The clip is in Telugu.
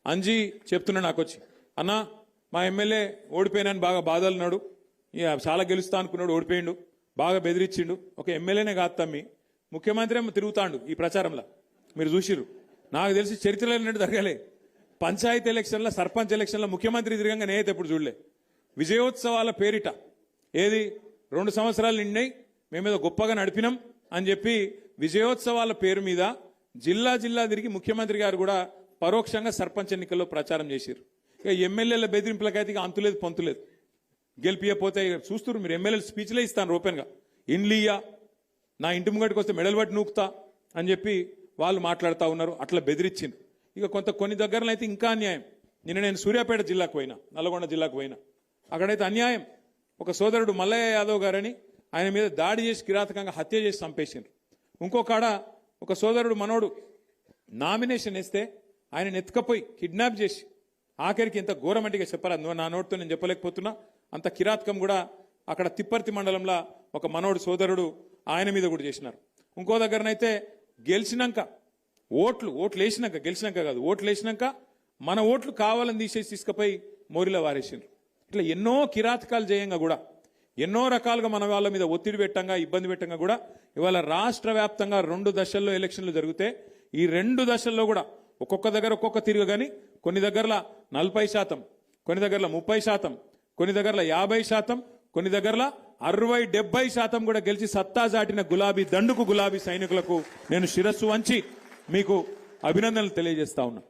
అంజీ చెప్తున్నా నాకు వచ్చి, అన్నా మా ఎమ్మెల్యే ఓడిపోయినాను బాగా బాధలున్నాడు, చాలా గెలుస్తా అనుకున్నాడు, ఓడిపోయిండు, బాగా బెదిరించిండు. ఒక ఎమ్మెల్యేనే కాదు తమ్మి, ముఖ్యమంత్రి ఏమో తిరుగుతాండు ఈ ప్రచారంలో, మీరు చూసిర్రు. నాకు తెలిసి చరిత్రలో జరగలే. పంచాయతీ ఎలక్షన్ల, సర్పంచ్ ఎలక్షన్ల ముఖ్యమంత్రి తిరగంగా నేనైతే ఎప్పుడు చూడలే. విజయోత్సవాల పేరిట ఏది 2 సంవత్సరాలు నిండాయి, మేమేదో గొప్పగా నడిపినాం అని చెప్పి విజయోత్సవాల పేరు మీద జిల్లా జిల్లా తిరిగి ముఖ్యమంత్రి గారు కూడా పరోక్షంగా సర్పంచ్ ఎన్నికల్లో ప్రచారం చేశారు. ఇక ఎమ్మెల్యేల బెదిరింపులకైతే ఇక అంతులేదు పొంతులేదు. గెలిపియపోతే చూస్తున్నారు మీరు, ఎమ్మెల్యేలు స్పీచ్లే ఇస్తాను ఓపెన్గా, ఇండ్లియా నా ఇంటి ముంగటికి వస్తే మెడలు పట్టి నూకుతా అని చెప్పి వాళ్ళు మాట్లాడుతూ ఉన్నారు. అట్లా బెదిరించింది. ఇక కొన్ని దగ్గరలో అయితే ఇంకా అన్యాయం. నిన్న నేను సూర్యాపేట జిల్లాకు పోయినా, నల్గొండ జిల్లాకు పోయినా, అక్కడైతే అన్యాయం. ఒక సోదరుడు మల్లయ్య యాదవ్ గారని ఆయన మీద దాడి చేసి కిరాతకంగా హత్య చేసి చంపేసిండ్రు. ఇంకొకాడ ఒక సోదరుడు మనోడు నామినేషన్ వేస్తే ఆయన ఎత్తుకపోయి కిడ్నాప్ చేసి, ఆఖరికి ఎంత ఘోరమంటిగా చెప్పరాదు, నా నోటితో నేను చెప్పలేకపోతున్నా, అంత కిరాతకం కూడా అక్కడ తిప్పర్తి మండలంలో ఒక మనోడు సోదరుడు ఆయన మీద కూడా చేసినారు. ఇంకో దగ్గరనైతే గెలిచినాక ఓట్లు వేసినాక, గెలిచినాక కాదు, ఓట్లు వేసినాక మన ఓట్లు కావాలని తీసేసి తీసుకుపోయి మోరిలో వారేసిండ్రు. ఇట్లా ఎన్నో కిరాతకాలు చేయంగా కూడా, ఎన్నో రకాలుగా మన వాళ్ళ మీద ఒత్తిడి పెట్టంగా, ఇబ్బంది పెట్టంగా కూడా ఇవాళ రాష్ట్ర వ్యాప్తంగా 2 దశల్లో ఎలక్షన్లు జరిగితే ఈ 2 దశల్లో కూడా ఒక్కొక్క దగ్గర ఒక్కొక్క తిరుగు, కానీ కొన్ని దగ్గరలో 40%, కొన్ని దగ్గరలో 30%, కొన్ని దగ్గరలో 50%, కొన్ని దగ్గరలో 60-70% కూడా గెలిచి సత్తా చాటిన గులాబీ దండుకు, గులాబీ సైనికులకు నేను శిరస్సు వంచి మీకు అభినందనలు తెలియజేస్తా ఉన్నా.